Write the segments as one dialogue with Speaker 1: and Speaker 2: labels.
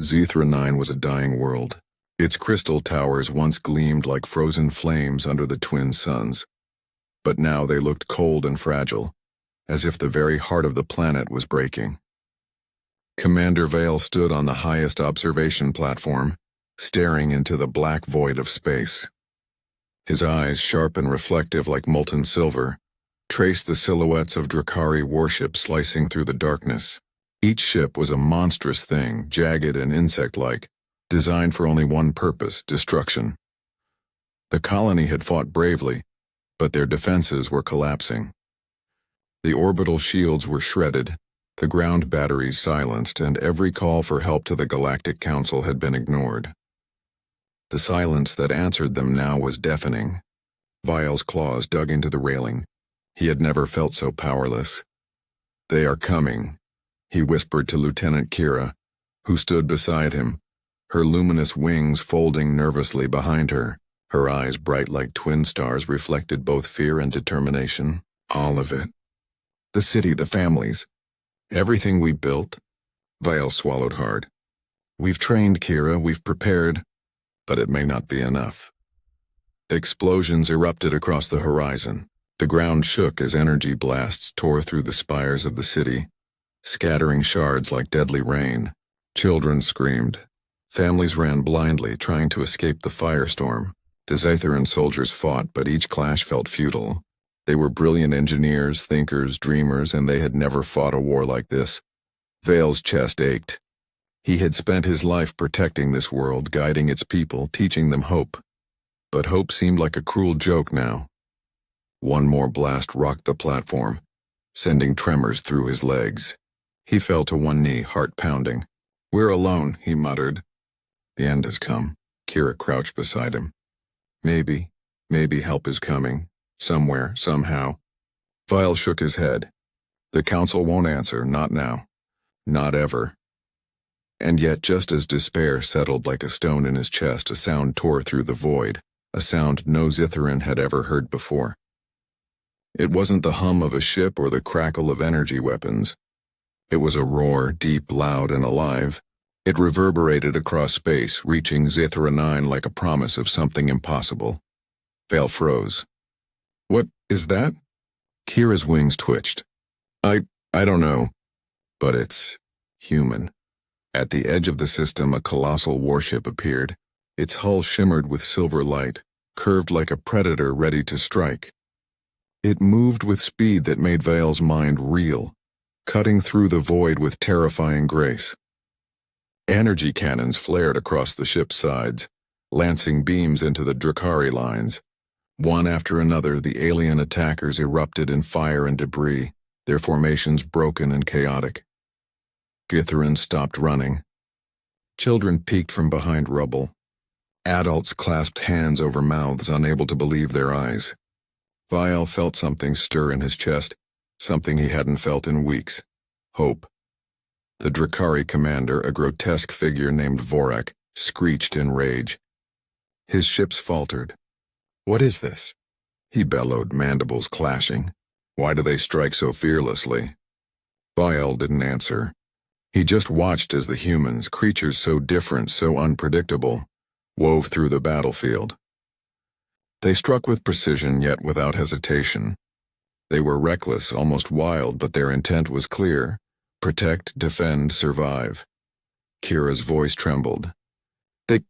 Speaker 1: Zethra 9 was a dying world. Its crystal towers once gleamed like frozen flames under the twin suns. But now they looked cold and fragile, as if the very heart of the planet was breaking. Commander Vale stood on the highest observation platform, staring into the black void of space. His eyes, sharp and reflective like molten silver, traced the silhouettes of Drakari warships slicing through the darkness. Each ship was a monstrous thing, jagged and insect-like, designed for only one purpose: destruction. The colony had fought bravely, but their defenses were collapsing. The orbital shields were shredded, the ground batteries silenced, and every call for help to the Galactic Council had been ignored. The silence that answered them now was deafening. Vile's claws dug into the railing. He had never felt so powerless. "They are coming," he whispered to Lieutenant Kira, who stood beside him, her luminous wings folding nervously behind her. Her eyes, bright like twin stars, reflected both fear and determination. "All of it. The city, the families. Everything we built." Vile swallowed hard. "We've trained, Kira, we've prepared, but it may not be enough." Explosions erupted across the horizon. The ground shook as energy blasts tore through the spires of the city, scattering shards like deadly rain. Children screamed. Families ran blindly, trying to escape the firestorm. The Zethran soldiers fought, but each clash felt futile. They were brilliant engineers, thinkers, dreamers, and they had never fought a war like this. Vale's chest ached. He had spent his life protecting this world, guiding its people, teaching them hope. But hope seemed like a cruel joke now. One more blast rocked the platform, sending tremors through his legs. He fell to one knee, heart pounding. "We're alone," he muttered. "The end has come." Kira crouched beside him. Maybe help is coming. Somewhere, somehow." Vile shook his head. "The Council won't answer, not now. Not ever." And yet, just as despair settled like a stone in his chest, a sound tore through the void, a sound no Zithran had ever heard before. It wasn't the hum of a ship or the crackle of energy weapons. It was a roar, deep, loud, and alive. It reverberated across space, reaching Zethra 9 like a promise of something impossible. Vale froze. "What is that?" Kira's wings twitched. I don't know, but it's human." At the edge of the system, a colossal warship appeared. Its hull shimmered with silver light, curved like a predator ready to strike. It moved with speed that made Vale's mind reel, cutting through the void with terrifying grace. Energy cannons flared across the ship's sides, lancing beams into the Drakari lines. One after another, the alien attackers erupted in fire and debris, their formations broken and chaotic. Githrin stopped running. Children peeked from behind rubble. Adults clasped hands over mouths, unable to believe their eyes. Vile felt something stir in his chest, something he hadn't felt in weeks. Hope. The Drakari commander, a grotesque figure named Vorak, screeched in rage. His ships faltered. "What is this?" he bellowed, mandibles clashing. "Why do they strike so fearlessly?" Vile didn't answer. He just watched as the humans, creatures so different, so unpredictable, wove through the battlefield. They struck with precision, yet without hesitation. They were reckless, almost wild, but their intent was clear: protect, defend, survive. Kira's voice trembled.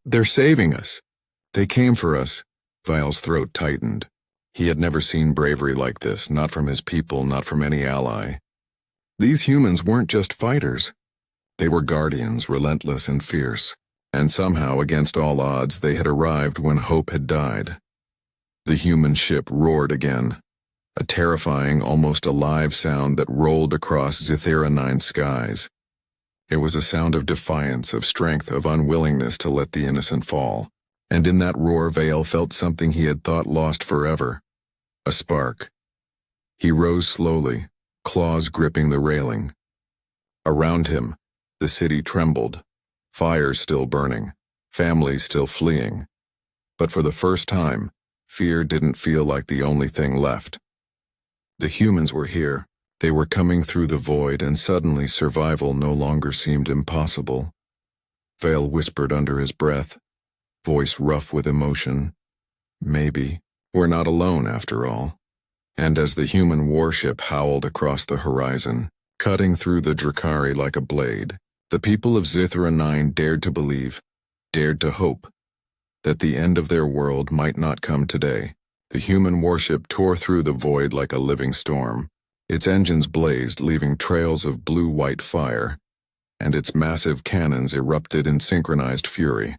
Speaker 1: They're saving us. They came for us." Vile's throat tightened. He had never seen bravery like this, not from his people, not from any ally. These humans weren't just fighters. They were guardians, relentless and fierce. And somehow, against all odds, they had arrived when hope had died. The human ship roared again, a terrifying, almost alive sound that rolled across Zethra 9's skies. It was a sound of defiance, of strength, of unwillingness to let the innocent fall. And in that roar, Vale felt something he had thought lost forever. A spark. He rose slowly, claws gripping the railing. Around him, the city trembled, fires still burning, families still fleeing. But for the first time, fear didn't feel like the only thing left. The humans were here. They were coming through the void, and suddenly survival no longer seemed impossible. Vale whispered under his breath, voice rough with emotion. Maybe we're not alone after all. And as the human warship howled across the horizon, cutting through the Drakari like a blade, the people of Zithra 9 dared to believe, dared to hope, that the end of their world might not come today. The human warship tore through the void like a living storm. Its engines blazed, leaving trails of blue-white fire, and its massive cannons erupted in synchronized fury.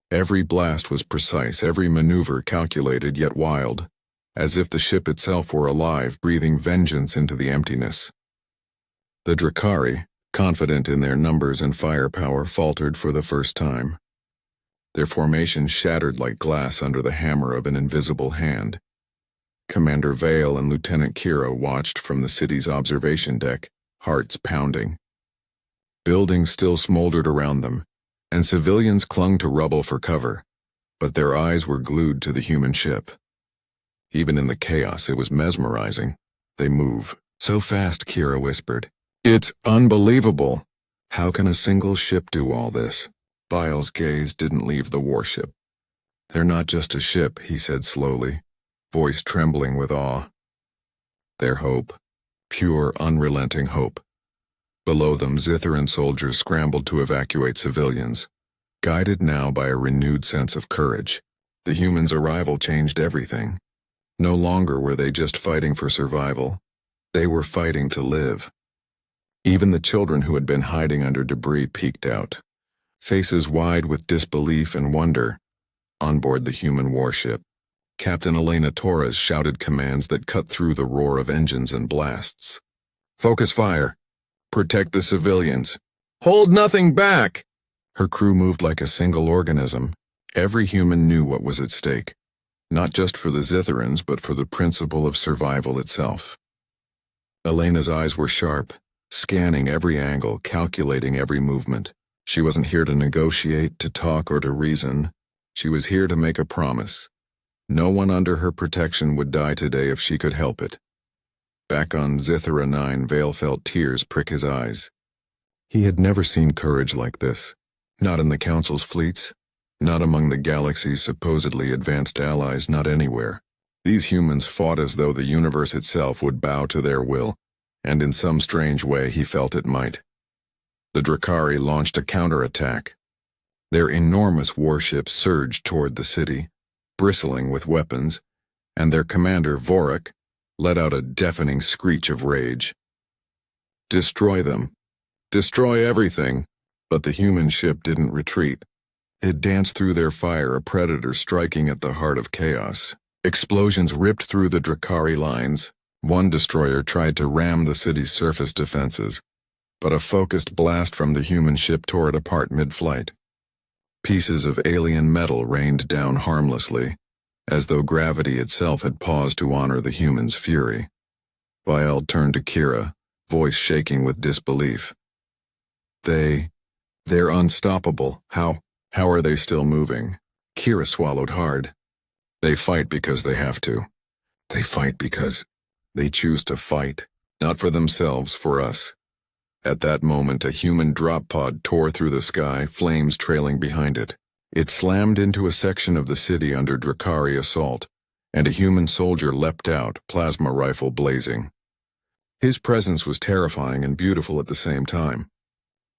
Speaker 1: Every blast was precise, every maneuver calculated yet wild, as if the ship itself were alive, breathing vengeance into the emptiness. The Drakari, confident in their numbers and firepower, faltered for the first time. Their formation shattered like glass under the hammer of an invisible hand. Commander Vale and Lieutenant Kira watched from the city's observation deck, hearts pounding. Buildings still smoldered around them, and civilians clung to rubble for cover, but their eyes were glued to the human ship. Even in the chaos, it was mesmerizing. They move so fast, Kira whispered. It's unbelievable. How can a single ship do all this? Vile's gaze didn't leave the warship. They're not just a ship, he said slowly, voice trembling with awe. They're hope, pure, unrelenting hope. Below them, Zithran soldiers scrambled to evacuate civilians, guided now by a renewed sense of courage. The humans' arrival changed everything. No longer were they just fighting for survival. They were fighting to live. Even the children who had been hiding under debris peeked out, faces wide with disbelief and wonder. On board the human warship, Captain Elena Torres shouted commands that cut through the roar of engines and blasts. Focus fire! Protect the civilians! Hold nothing back! Her crew moved like a single organism. Every human knew what was at stake, not just for the Zitherans, but for the principle of survival itself. Elena's eyes were sharp, scanning every angle, calculating every movement. She wasn't here to negotiate, to talk, or to reason. She was here to make a promise. No one under her protection would die today if she could help it. Back on Zithra 9, Vale felt tears prick his eyes. He had never seen courage like this. Not in the Council's fleets, not among the galaxy's supposedly advanced allies, not anywhere. These humans fought as though the universe itself would bow to their will, and in some strange way he felt it might. The Drakari launched a counterattack. Their enormous warships surged toward the city, bristling with weapons, and their commander, Vorak, let out a deafening screech of rage. Destroy them. Destroy everything. But the human ship didn't retreat. It danced through their fire, a predator striking at the heart of chaos. Explosions ripped through the Drakari lines. One destroyer tried to ram the city's surface defenses, but a focused blast from the human ship tore it apart mid-flight. Pieces of alien metal rained down harmlessly, as though gravity itself had paused to honor the human's fury. Vile turned to Kira, voice shaking with disbelief. They're unstoppable. How are they still moving? Kira swallowed hard. They fight because they have to. They fight because they choose to fight, not for themselves, for us. At that moment, a human drop pod tore through the sky, flames trailing behind it. It slammed into a section of the city under Drakari assault, and a human soldier leapt out, plasma rifle blazing. His presence was terrifying and beautiful at the same time.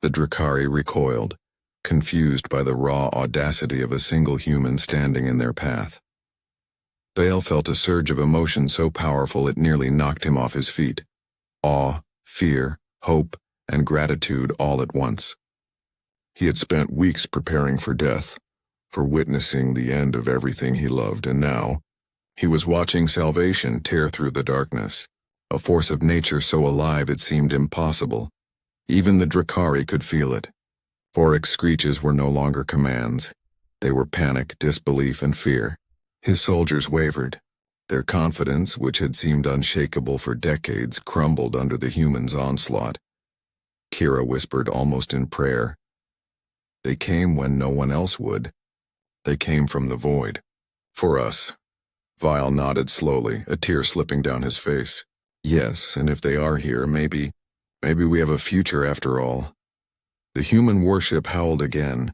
Speaker 1: The Drakari recoiled, confused by the raw audacity of a single human standing in their path. Vale felt a surge of emotion so powerful it nearly knocked him off his feet. Awe, fear, hope, and gratitude all at once. He had spent weeks preparing for death, for witnessing the end of everything he loved, and now he was watching salvation tear through the darkness, a force of nature so alive it seemed impossible. Even the Drakari could feel it. Vorak's screeches were no longer commands. They were panic, disbelief, and fear. His soldiers wavered. Their confidence, which had seemed unshakable for decades, crumbled under the human's onslaught. Kira whispered almost in prayer. They came when no one else would. They came from the void. For us. Vile nodded slowly, a tear slipping down his face. Yes, and if they are here, maybe we have a future after all. The human warship howled again,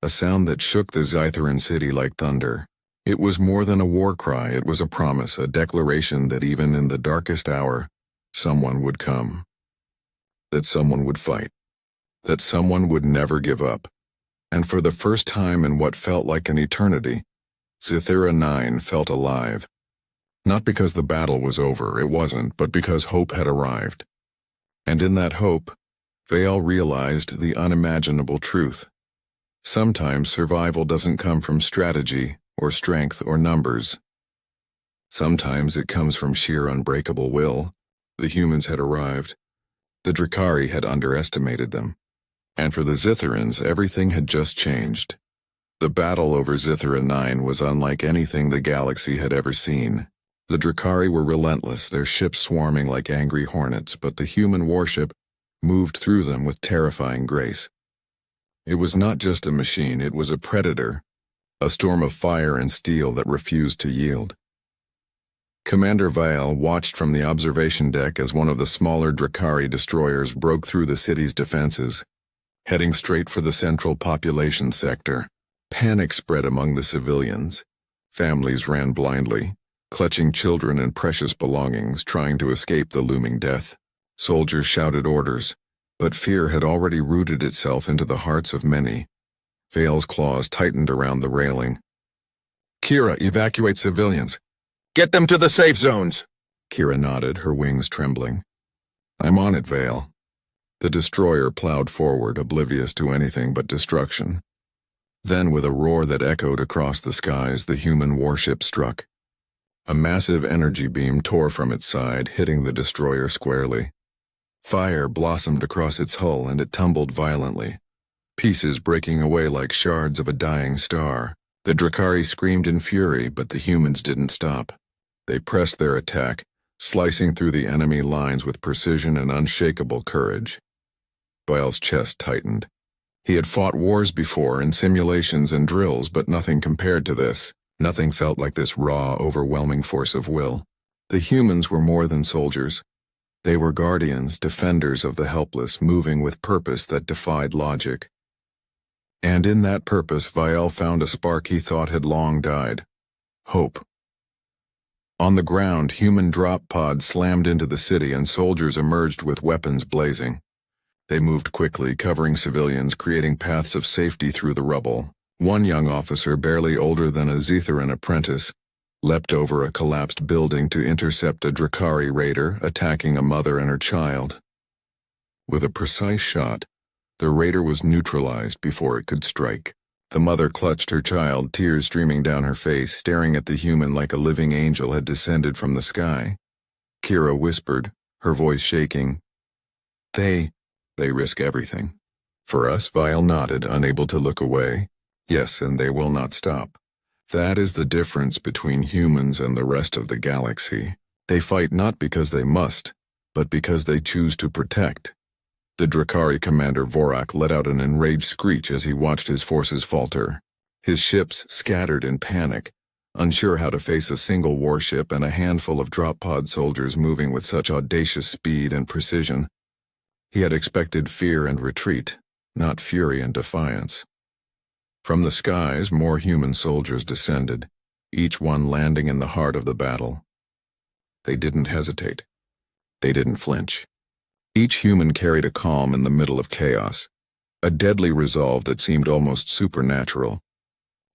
Speaker 1: a sound that shook the Zytheran city like thunder. It was more than a war cry, it was a promise, a declaration that even in the darkest hour, someone would come. That someone would fight. That someone would never give up. And for the first time in what felt like an eternity, Zythera 9 felt alive. Not because the battle was over, it wasn't, but because hope had arrived. And in that hope, Vale realized the unimaginable truth. Sometimes survival doesn't come from strategy, or strength, or numbers. Sometimes it comes from sheer unbreakable will. The humans had arrived. The Drakari had underestimated them. And for the Zytherans, everything had just changed. The battle over Zythera 9 was unlike anything the galaxy had ever seen. The Drakari were relentless, their ships swarming like angry hornets, but the human warship moved through them with terrifying grace. It was not just a machine, it was a predator, a storm of fire and steel that refused to yield. Commander Vale watched from the observation deck as one of the smaller Drakari destroyers broke through the city's defenses, heading straight for the central population sector. Panic spread among the civilians. Families ran blindly, clutching children and precious belongings, trying to escape the looming death. Soldiers shouted orders, but fear had already rooted itself into the hearts of many. Vale's claws tightened around the railing. "Kira, evacuate civilians. Get them to the safe zones." Kira nodded, her wings trembling. "I'm on it, Vale." The destroyer plowed forward, oblivious to anything but destruction. Then, with a roar that echoed across the skies, the human warship struck. A massive energy beam tore from its side, hitting the destroyer squarely. Fire blossomed across its hull and it tumbled violently, pieces breaking away like shards of a dying star. The Drakari screamed in fury, but the humans didn't stop. They pressed their attack, slicing through the enemy lines with precision and unshakable courage. Vale's chest tightened. He had fought wars before in simulations and drills, but nothing compared to this. Nothing felt like this raw, overwhelming force of will. The humans were more than soldiers. They were guardians, defenders of the helpless, moving with purpose that defied logic. And in that purpose, Vale found a spark he thought had long died. Hope. On the ground, human drop pods slammed into the city and soldiers emerged with weapons blazing. They moved quickly, covering civilians, creating paths of safety through the rubble. One young officer, barely older than a Zytheran apprentice, leapt over a collapsed building to intercept a Drakari raider attacking a mother and her child. With a precise shot, the raider was neutralized before it could strike. The mother clutched her child, tears streaming down her face, staring at the human like a living angel had descended from the sky. Kira whispered, her voice shaking, They risk everything. For us, Vile nodded, unable to look away. Yes, and they will not stop. That is the difference between humans and the rest of the galaxy. They fight not because they must, but because they choose to protect. The Drakari commander Vorak let out an enraged screech as he watched his forces falter. His ships scattered in panic, unsure how to face a single warship and a handful of drop pod soldiers moving with such audacious speed and precision. He had expected fear and retreat, not fury and defiance. From the skies, more human soldiers descended, each one landing in the heart of the battle. They didn't hesitate. They didn't flinch. Each human carried a calm in the middle of chaos, a deadly resolve that seemed almost supernatural.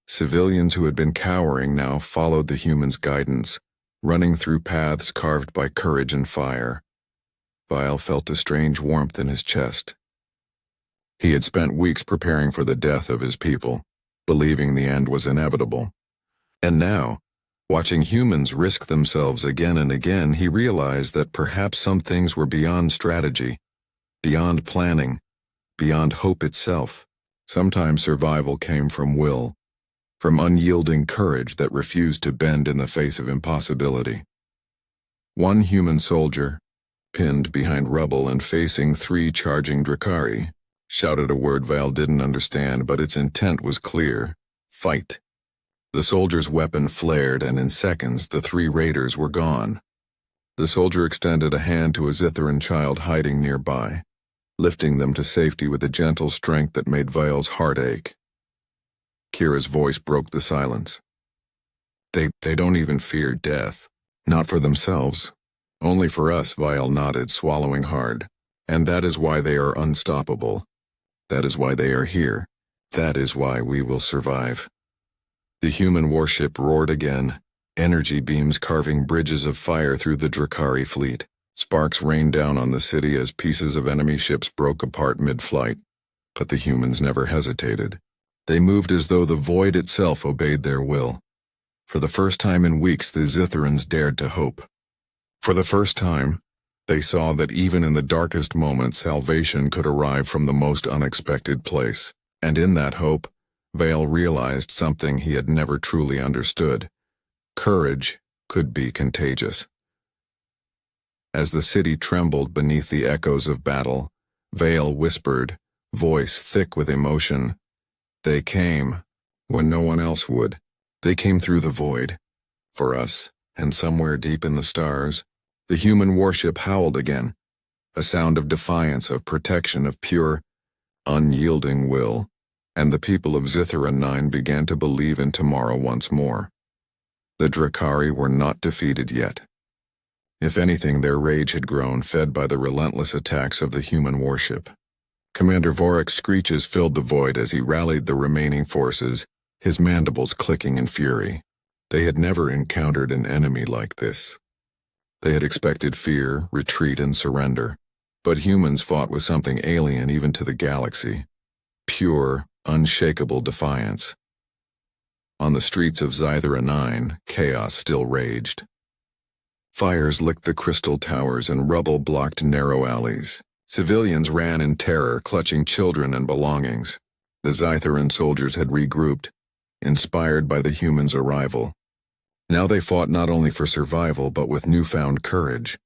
Speaker 1: Civilians who had been cowering now followed the humans' guidance, running through paths carved by courage and fire. Vile felt a strange warmth in his chest. He had spent weeks preparing for the death of his people, believing the end was inevitable. And now, watching humans risk themselves again and again, he realized that perhaps some things were beyond strategy, beyond planning, beyond hope itself. Sometimes survival came from will, from unyielding courage that refused to bend in the face of impossibility. One human soldier, pinned behind rubble and facing 3 charging Drakari, shouted a word Vale didn't understand, but its intent was clear. Fight. The soldier's weapon flared, and in seconds the 3 raiders were gone. The soldier extended a hand to a Zytheran child hiding nearby. lifting them to safety with a gentle strength that made Vial's heart ache. Kira's voice broke the silence. They don't even fear death. Not for themselves. Only for us, Vial nodded, swallowing hard. And that is why they are unstoppable. That is why they are here. That is why we will survive. The human warship roared again, energy beams carving bridges of fire through the Drakari fleet. Sparks rained down on the city as pieces of enemy ships broke apart mid-flight. But the humans never hesitated. They moved as though the void itself obeyed their will. For the first time in weeks, the Zitherans dared to hope. For the first time, they saw that even in the darkest moments, salvation could arrive from the most unexpected place. And in that hope, Vial realized something he had never truly understood. Courage could be contagious. As the city trembled beneath the echoes of battle, Vial whispered, voice thick with emotion, "They came when no one else would. They came through the void. For us, and somewhere deep in the stars, the human warship howled again, a sound of defiance, of protection, of pure, unyielding will, and the people of Zithera 9 began to believe in tomorrow once more. The Drakari were not defeated yet. If anything, their rage had grown, fed by the relentless attacks of the human warship. Commander Vorik's screeches filled the void as he rallied the remaining forces, his mandibles clicking in fury. They had never encountered an enemy like this. They had expected fear, retreat, and surrender. But humans fought with something alien even to the galaxy. Pure, unshakable defiance. On the streets of Zithera 9, chaos still raged. Fires licked the crystal towers and rubble blocked narrow alleys. Civilians ran in terror, clutching children and belongings. The Zytheran soldiers had regrouped, inspired by the humans' arrival. Now they fought not only for survival but with newfound courage,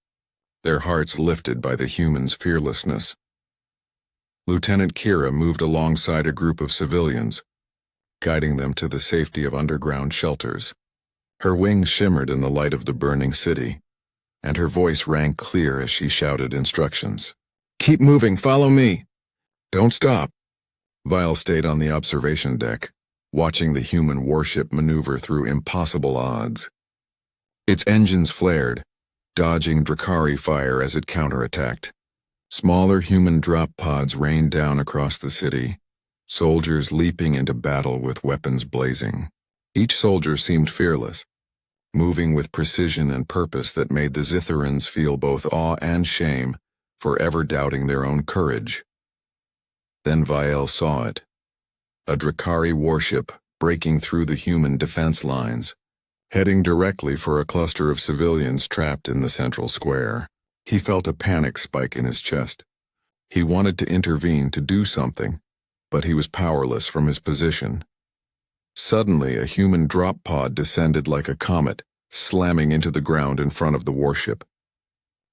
Speaker 1: their hearts lifted by the humans' fearlessness. Lieutenant Kira moved alongside a group of civilians, guiding them to the safety of underground shelters. Her wings shimmered in the light of the burning city, and her voice rang clear as she shouted instructions. "Keep moving, follow me! Don't stop!" Vial stayed on the observation deck, watching the human warship maneuver through impossible odds. Its engines flared, dodging Drakari fire as it counterattacked. Smaller human drop pods rained down across the city, soldiers leaping into battle with weapons blazing. Each soldier seemed fearless, moving with precision and purpose that made the Zitherans feel both awe and shame for ever doubting their own courage. Then Vial saw it. A Drakari warship breaking through the human defense lines, heading directly for a cluster of civilians trapped in the central square. He felt a panic spike in his chest. He wanted to intervene, to do something, but he was powerless from his position. Suddenly, a human drop pod descended like a comet, slamming into the ground in front of the warship.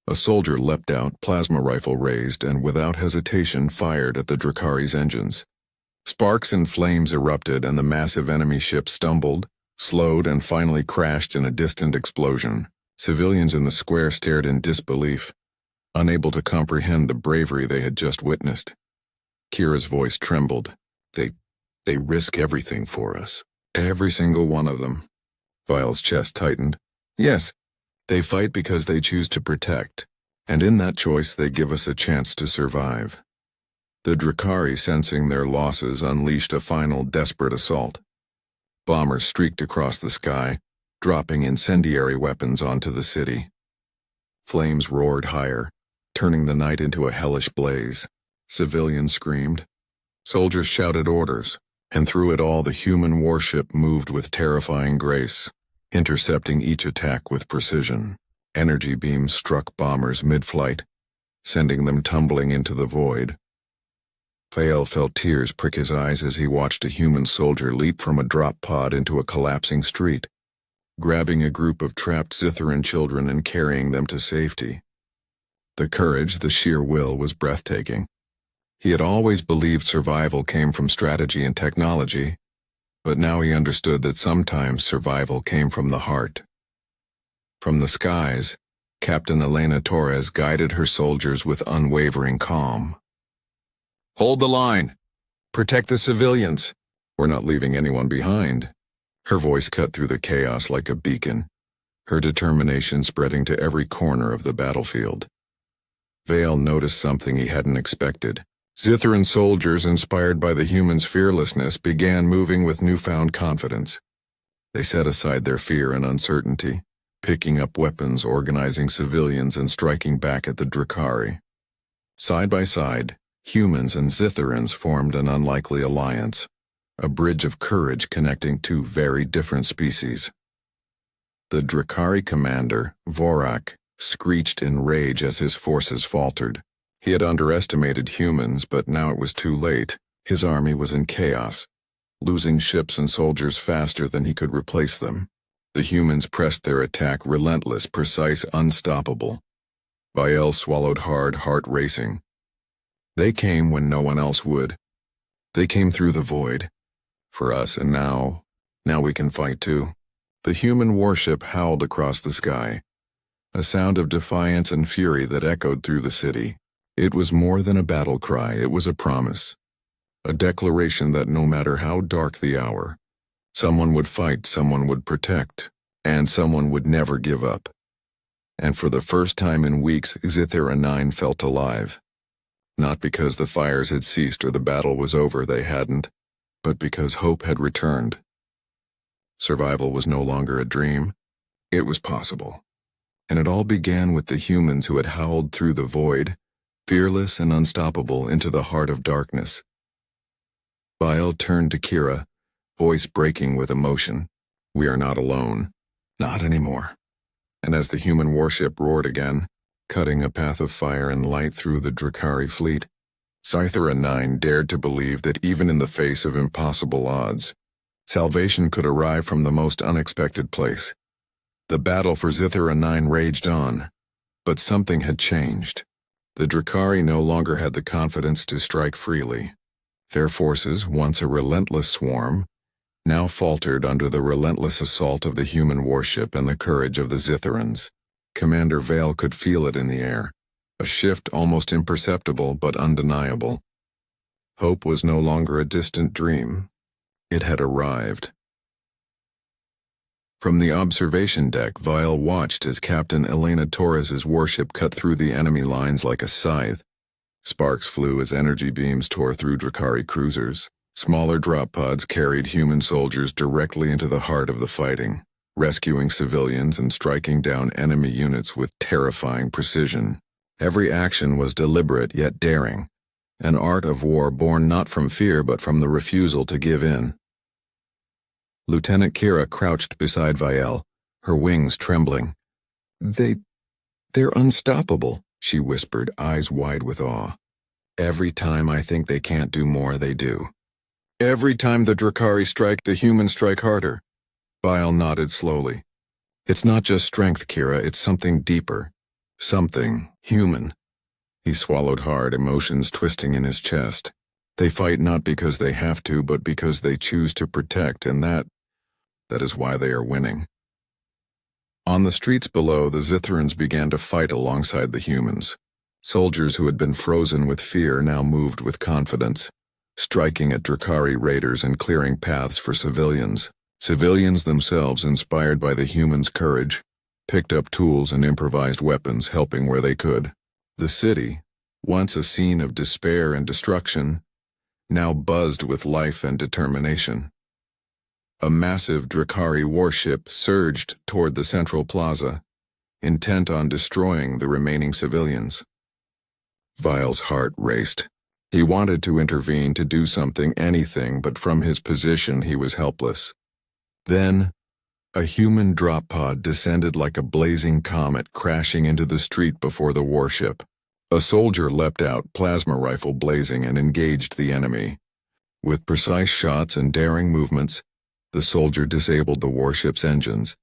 Speaker 1: A soldier leapt out, plasma rifle raised, and without hesitation fired at the Drakari's engines. Sparks and flames erupted, and the massive enemy ship stumbled, slowed, and finally crashed in a distant explosion. Civilians in the square stared in disbelief, unable to comprehend the bravery they had just witnessed. Kira's voice trembled. They risk everything for us. Every single one of them. Vial's chest tightened. Yes, they fight because they choose to protect, and in that choice they give us a chance to survive. The Drakari, sensing their losses, unleashed a final desperate assault. Bombers streaked across the sky, dropping incendiary weapons onto the city. Flames roared higher, turning the night into a hellish blaze. Civilians screamed. Soldiers shouted orders, and through it all the human warship moved with terrifying grace, intercepting each attack with precision. Energy beams struck bombers mid-flight, sending them tumbling into the void. Vial felt tears prick his eyes as he watched a human soldier leap from a drop pod into a collapsing street, grabbing a group of trapped Zithran children and carrying them to safety. The courage, the sheer will, was breathtaking. He had always believed survival came from strategy and technology, but now he understood that sometimes survival came from the heart. From the skies, Captain Elena Torres guided her soldiers with unwavering calm. Hold the line. Protect the civilians. We're not leaving anyone behind. Her voice cut through the chaos like a beacon, her determination spreading to every corner of the battlefield. Vale noticed something he hadn't expected. Zithran soldiers, inspired by the humans' fearlessness, began moving with newfound confidence. They set aside their fear and uncertainty, picking up weapons, organizing civilians, and striking back at the Drakari. Side by side, humans and Zitharans formed an unlikely alliance, a bridge of courage connecting two very different species. The Drakari commander, Vorak, screeched in rage as his forces faltered. He had underestimated humans, but now it was too late. His army was in chaos, losing ships and soldiers faster than he could replace them. The humans pressed their attack, relentless, precise, unstoppable. Vael swallowed hard, heart racing. They came when no one else would. They came through the void. For us, and now we can fight too. The human warship howled across the sky, a sound of defiance and fury that echoed through the city. It was more than a battle cry, it was a promise. A declaration that no matter how dark the hour, someone would fight, someone would protect, and someone would never give up. And for the first time in weeks, Zithara 9 felt alive. Not because the fires had ceased or the battle was over, they hadn't, but because hope had returned. Survival was no longer a dream, it was possible. And it all began with the humans who had howled through the void, fearless and unstoppable, into the heart of darkness. Vael turned to Kira, voice breaking with emotion. We are not alone. Not anymore. And as the human warship roared again, cutting a path of fire and light through the Drakari fleet, Zithara 9 dared to believe that even in the face of impossible odds, salvation could arrive from the most unexpected place. The battle for Zithara 9 raged on, but something had changed. The Drakari no longer had the confidence to strike freely. Their forces, once a relentless swarm, now faltered under the relentless assault of the human warship and the courage of the Zitharans. Commander Vale could feel it in the air, a shift almost imperceptible but undeniable. Hope was no longer a distant dream. It had arrived. From the observation deck, Vile watched as Captain Elena Torres's warship cut through the enemy lines like a scythe. Sparks flew as energy beams tore through Drakari cruisers. Smaller drop pods carried human soldiers directly into the heart of the fighting, rescuing civilians and striking down enemy units with terrifying precision. Every action was deliberate yet daring, an art of war born not from fear but from the refusal to give in. Lieutenant Kira crouched beside Vael, her wings trembling. They're unstoppable, she whispered, eyes wide with awe. Every time I think they can't do more, they do. Every time the Drakari strike, the humans strike harder. Vael nodded slowly. It's not just strength, Kira, it's something deeper. Something human. He swallowed hard, emotions twisting in his chest. They fight not because they have to, but because they choose to protect, and that is why they are winning. On the streets below, the Zitharans began to fight alongside the humans. Soldiers who had been frozen with fear now moved with confidence, striking at Drakari raiders and clearing paths for civilians. Civilians themselves, inspired by the humans' courage, picked up tools and improvised weapons, helping where they could. The city, once a scene of despair and destruction, now buzzed with life and determination. A massive Drakari warship surged toward the central plaza, intent on destroying the remaining civilians. Vile's heart raced. He wanted to intervene, to do something, anything, but from his position he was helpless. Then, a human drop pod descended like a blazing comet, crashing into the street before the warship. A soldier leapt out, plasma rifle blazing, and engaged the enemy. With precise shots and daring movements, the soldier disabled the warship's engines,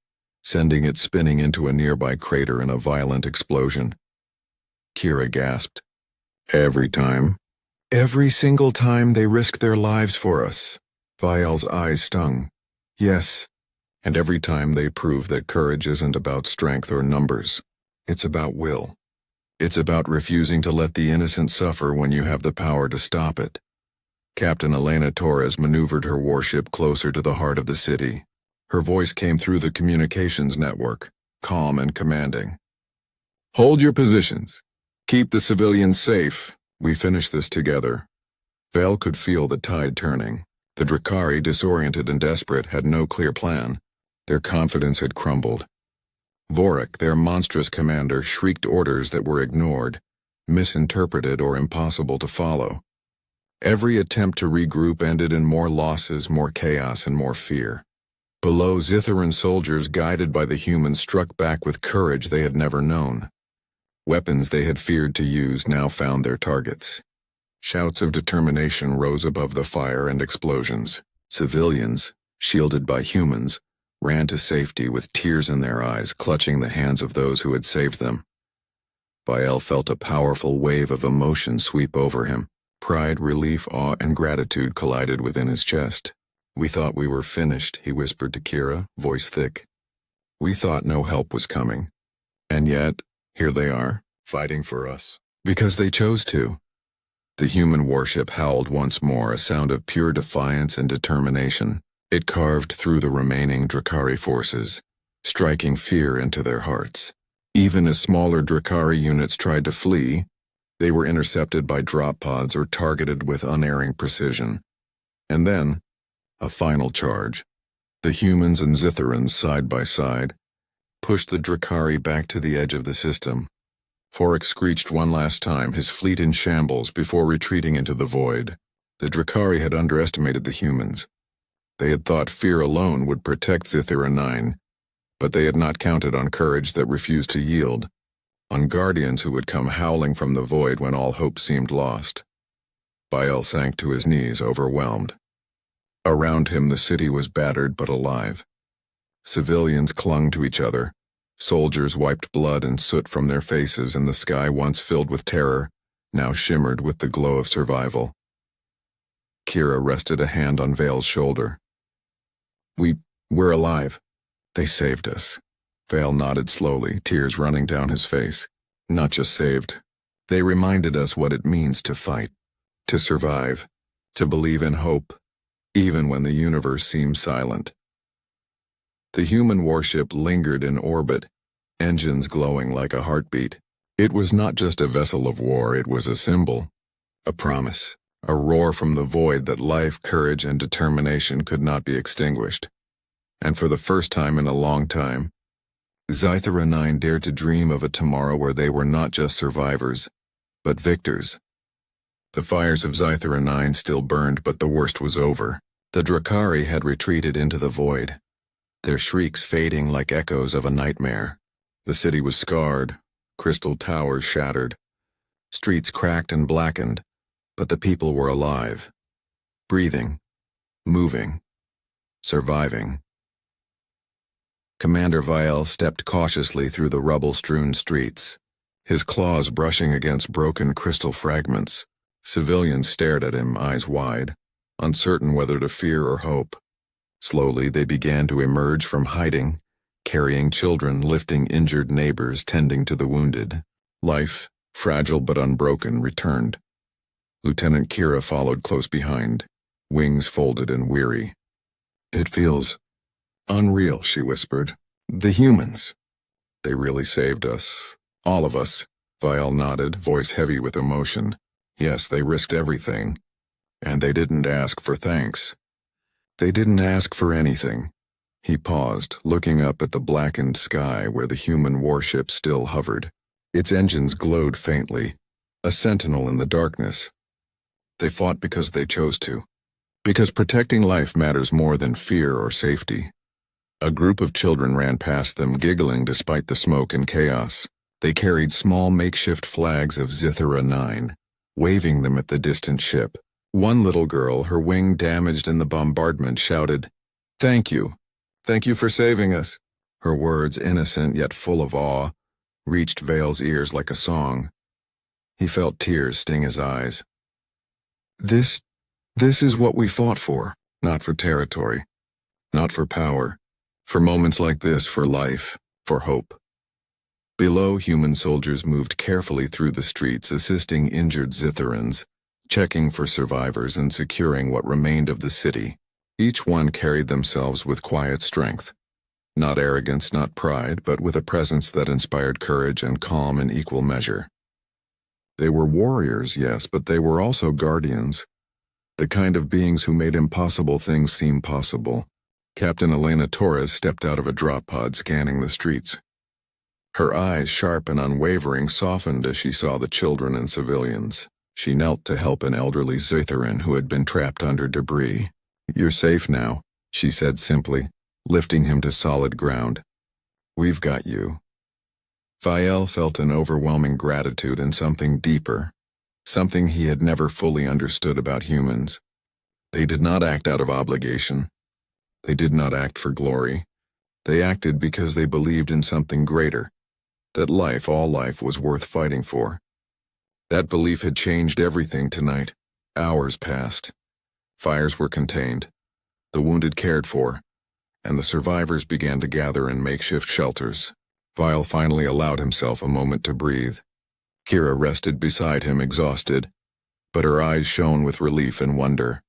Speaker 1: sending it spinning into a nearby crater in a violent explosion. Kira gasped. Every single time they risk their lives for us. Vial's eyes stung. Yes, and every time they prove that courage isn't about strength or numbers. It's about will. It's about refusing to let the innocent suffer when you have the power to stop it. Captain Elena Torres maneuvered her warship closer to the heart of the city. Her voice came through the communications network, calm and commanding. Hold your positions. Keep the civilians safe. We finish this together. Val could feel the tide turning. The Drakari, disoriented and desperate, had no clear plan. Their confidence had crumbled. Vorik, their monstrous commander, shrieked orders that were ignored, misinterpreted, or impossible to follow. Every attempt to regroup ended in more losses, more chaos, and more fear. Below, Zitharan soldiers, guided by the humans, struck back with courage they had never known. Weapons they had feared to use now found their targets. Shouts of determination rose above the fire and explosions. Civilians, shielded by humans, ran to safety with tears in their eyes, clutching the hands of those who had saved them. Vael felt a powerful wave of emotion sweep over him. Pride, relief, awe, and gratitude collided within his chest. We thought we were finished, he whispered to Kira, voice thick. We thought no help was coming. And yet, here they are, fighting for us. Because they chose to. The human warship howled once more, a sound of pure defiance and determination. It carved through the remaining Drakari forces, striking fear into their hearts. Even as smaller Drakari units tried to flee, they were intercepted by drop pods or targeted with unerring precision. And then, a final charge. The humans and Zitharans, side by side, pushed the Drakari back to the edge of the system. Vorik screeched one last time, his fleet in shambles, before retreating into the void. The Drakari had underestimated the humans. They had thought fear alone would protect Zithara 9, but they had not counted on courage that refused to yield, on guardians who would come howling from the void when all hope seemed lost. Vael sank to his knees, overwhelmed. Around him the city was battered but alive. Civilians clung to each other. Soldiers wiped blood and soot from their faces, and the sky, once filled with terror, now shimmered with the glow of survival. Kira rested a hand on Vael's shoulder. We're alive. They saved us. Vael nodded slowly, tears running down his face. Not just saved. They reminded us what it means to fight, to survive, to believe in hope, even when the universe seems silent. The human warship lingered in orbit, engines glowing like a heartbeat. It was not just a vessel of war, it was a symbol, a promise, a roar from the void that life, courage, and determination could not be extinguished. And for the first time in a long time, Zithara 9 dared to dream of a tomorrow where they were not just survivors, but victors. The fires of Zithara 9 still burned, but the worst was over. The Drakari had retreated into the void, their shrieks fading like echoes of a nightmare. The city was scarred, crystal towers shattered, streets cracked and blackened, but the people were alive, breathing, moving, surviving. Commander Vael stepped cautiously through the rubble-strewn streets, his claws brushing against broken crystal fragments. Civilians stared at him, eyes wide, uncertain whether to fear or hope. Slowly they began to emerge from hiding, carrying children, lifting injured neighbors, tending to the wounded. Life, fragile but unbroken, returned. Lieutenant Kira followed close behind, wings folded and weary. It feels unreal, she whispered. The humans. They really saved us. All of us. Vael nodded, voice heavy with emotion. Yes, they risked everything. And they didn't ask for thanks. They didn't ask for anything. He paused, looking up at the blackened sky where the human warship still hovered. Its engines glowed faintly, a sentinel in the darkness. They fought because they chose to. Because protecting life matters more than fear or safety. A group of children ran past them, giggling despite the smoke and chaos. They carried small makeshift flags of Zithara 9, waving them at the distant ship. One little girl, her wing damaged in the bombardment, shouted, "Thank you. Thank you for saving us." Her words, innocent yet full of awe, reached Vael's ears like a song. He felt tears sting his eyes. This is what we fought for, not for territory, not for power. For moments like this, for life, for hope. Below, human soldiers moved carefully through the streets, assisting injured Zitherans, checking for survivors and securing what remained of the city. Each one carried themselves with quiet strength. Not arrogance, not pride, but with a presence that inspired courage and calm in equal measure. They were warriors, yes, but they were also guardians. The kind of beings who made impossible things seem possible. Captain Elena Torres stepped out of a drop pod, scanning the streets. Her eyes, sharp and unwavering, softened as she saw the children and civilians. She knelt to help an elderly Zitharan who had been trapped under debris. "You're safe now," she said simply, lifting him to solid ground. "We've got you." Fael felt an overwhelming gratitude and something deeper, something he had never fully understood about humans. They did not act out of obligation. They did not act for glory. They acted because they believed in something greater, that life, all life, was worth fighting for. That belief had changed everything tonight. Hours passed. Fires were contained, the wounded cared for, and the survivors began to gather in makeshift shelters. Fael finally allowed himself a moment to breathe. Kira rested beside him, exhausted, but her eyes shone with relief and wonder.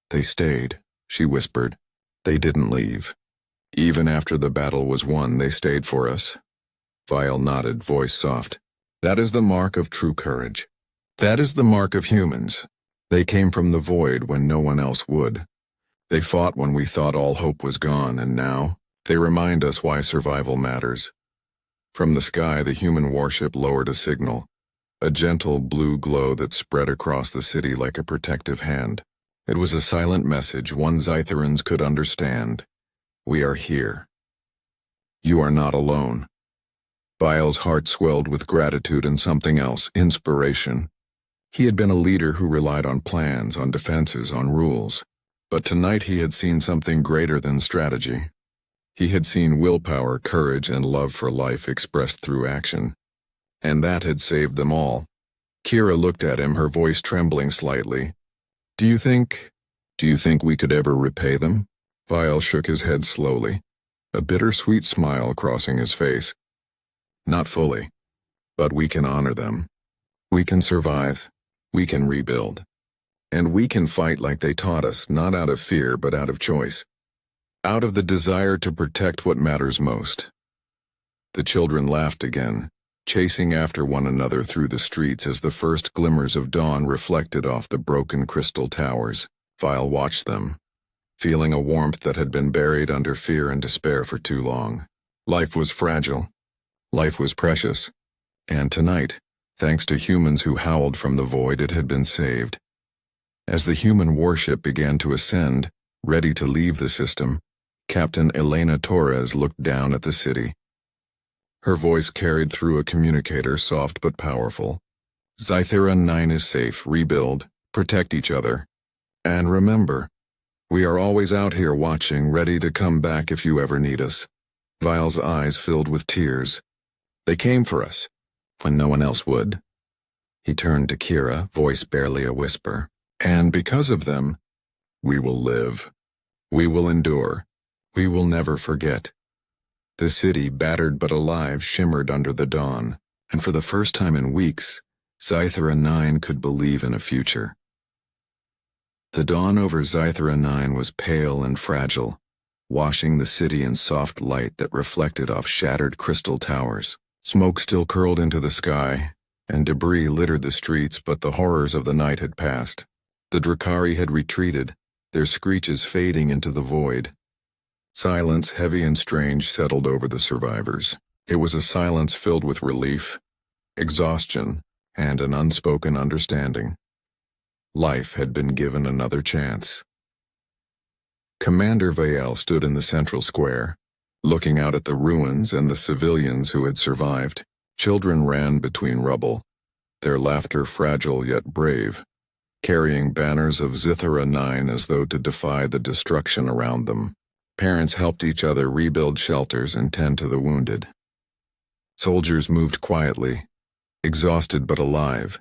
Speaker 1: "They stayed," she whispered. "They didn't leave. Even after the battle was won, they stayed for us." Fael nodded, voice soft. "That is the mark of true courage. That is the mark of humans. They came from the void when no one else would. They fought when we thought all hope was gone, and now they remind us why survival matters." From the sky, the human warship lowered a signal, a gentle blue glow that spread across the city like a protective hand. It was a silent message one Zitherans could understand. "We are here. You are not alone." Fael's heart swelled with gratitude and something else, inspiration. He had been a leader who relied on plans, on defenses, on rules. But tonight he had seen something greater than strategy. He had seen willpower, courage, and love for life expressed through action. And that had saved them all. Kira looked at him, her voice trembling slightly. Do you think we could ever repay them?" Fael shook his head slowly, a bittersweet smile crossing his face. "Not fully. But we can honor them. We can survive. We can rebuild. And we can fight like they taught us, not out of fear, but out of choice. Out of the desire to protect what matters most." The children laughed again, chasing after one another through the streets as the first glimmers of dawn reflected off the broken crystal towers. Fael watched them, feeling a warmth that had been buried under fear and despair for too long. Life was fragile. Life was precious. And tonight, thanks to humans who howled from the void, it had been saved. As the human warship began to ascend, ready to leave the system, Captain Elena Torres looked down at the city. Her voice carried through a communicator, soft but powerful. "Zitharan 9 is safe. Rebuild. Protect each other. And remember, we are always out here watching, ready to come back if you ever need us." Fael's eyes filled with tears. "They came for us, when no one else would." He turned to Kira, voice barely a whisper. "And because of them, we will live. We will endure. We will never forget." The city, battered but alive, shimmered under the dawn, and for the first time in weeks, Zitharan 9 could believe in a future. The dawn over Zitharan 9 was pale and fragile, washing the city in soft light that reflected off shattered crystal towers. Smoke still curled into the sky, and debris littered the streets, but the horrors of the night had passed. The Drakari had retreated, their screeches fading into the void. Silence, heavy and strange, settled over the survivors. It was a silence filled with relief, exhaustion, and an unspoken understanding. Life had been given another chance. Commander Fael stood in the central square, looking out at the ruins and the civilians who had survived. Children ran between rubble, their laughter fragile yet brave, carrying banners of Zithara 9 as though to defy the destruction around them. Parents helped each other rebuild shelters and tend to the wounded. Soldiers moved quietly, exhausted but alive,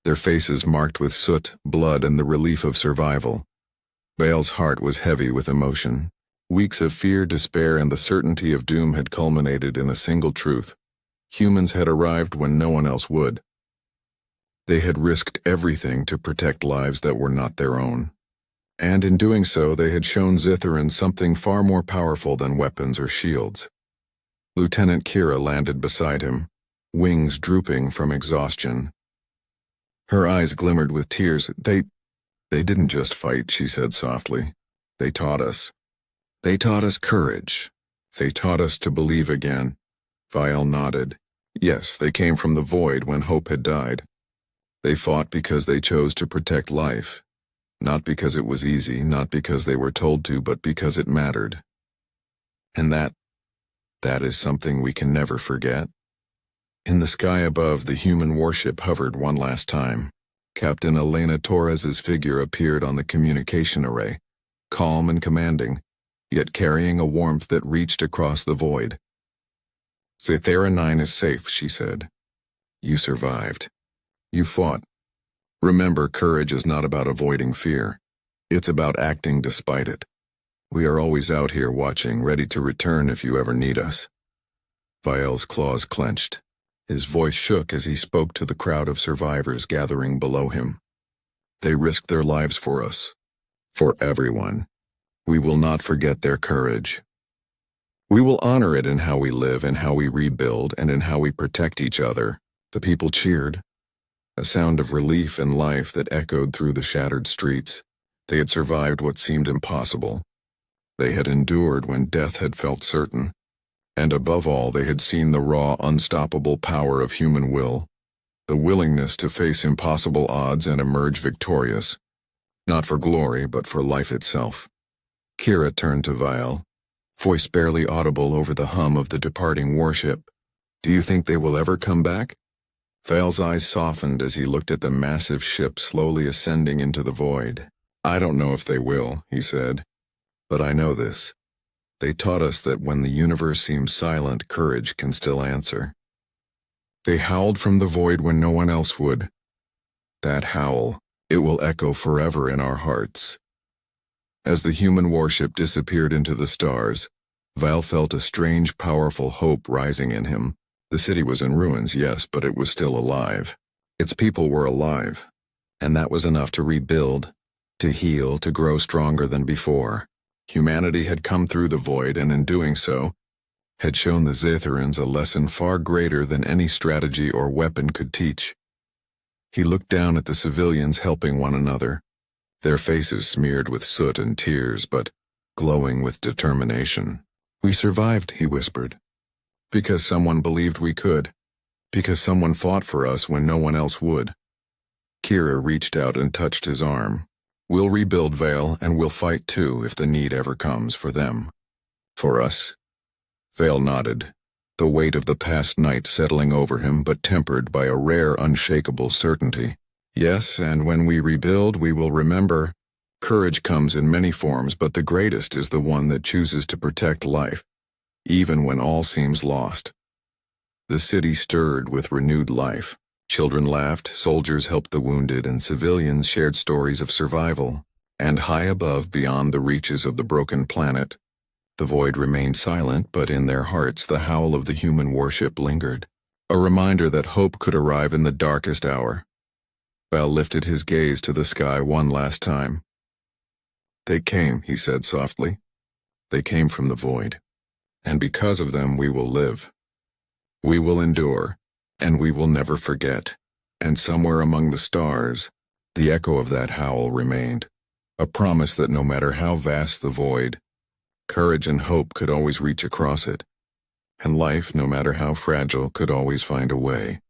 Speaker 1: their faces marked with soot, blood, and the relief of survival. Fael's heart was heavy with emotion. Weeks of fear, despair, and the certainty of doom had culminated in a single truth. Humans had arrived when no one else would. They had risked everything to protect lives that were not their own. And in doing so, they had shown Zitherans something far more powerful than weapons or shields. Lieutenant Kira landed beside him, wings drooping from exhaustion. Her eyes glimmered with tears. They didn't just fight, she said softly. They taught us. They taught us courage. They taught us to believe again. Vial nodded. Yes, they came from the void when hope had died. They fought because they chose to protect life. Not because it was easy, not because they were told to, but because it mattered. And that is something we can never forget. In the sky above, the human warship hovered one last time. Captain Elena Torres's figure appeared on the communication array, calm and commanding, yet carrying a warmth that reached across the void. Zathera 9 is safe, she said. You survived. You fought. Remember, courage is not about avoiding fear. It's about acting despite it. We are always out here watching, ready to return if you ever need us. Vial's claws clenched. His voice shook as he spoke to the crowd of survivors gathering below him. They risked their lives for us. For everyone. We will not forget their courage. We will honor it in how we live, in how we rebuild, and in how we protect each other. The people cheered. A sound of relief and life that echoed through the shattered streets. They had survived what seemed impossible. They had endured when death had felt certain. And above all, they had seen the raw, unstoppable power of human will. The willingness to face impossible odds and emerge victorious. Not for glory, but for life itself. Kira turned to Vial, voice barely audible over the hum of the departing warship. Do you think they will ever come back? Vial's eyes softened as he looked at the massive ship slowly ascending into the void. I don't know if they will, he said. But I know this. They taught us that when the universe seems silent, courage can still answer. They howled from the void when no one else would. That howl, it will echo forever in our hearts. As the human warship disappeared into the stars, Vial felt a strange, powerful hope rising in him. The city was in ruins, yes, but it was still alive. Its people were alive, and that was enough to rebuild, to heal, to grow stronger than before. Humanity had come through the void, and in doing so, had shown the Zitherans a lesson far greater than any strategy or weapon could teach. He looked down at the civilians helping one another, their faces smeared with soot and tears, but glowing with determination. We survived, he whispered. Because someone believed we could. Because someone fought for us when no one else would. Kira reached out and touched his arm. We'll rebuild Vale, and we'll fight too if the need ever comes for them. For us? Vale nodded, the weight of the past night settling over him but tempered by a rare, unshakable certainty. Yes, and when we rebuild, we will remember. Courage comes in many forms, but the greatest is the one that chooses to protect life, even when all seems lost. The city stirred with renewed life. Children laughed, soldiers helped the wounded, and civilians shared stories of survival. And high above, beyond the reaches of the broken planet, the void remained silent, but in their hearts the howl of the human warship lingered, a reminder that hope could arrive in the darkest hour. Val lifted his gaze to the sky one last time. They came, he said softly. They came from the void. And because of them we will live. We will endure. And we will never forget. And somewhere among the stars, the echo of that howl remained, a promise that no matter how vast the void, courage and hope could always reach across it, and life, no matter how fragile, could always find a way.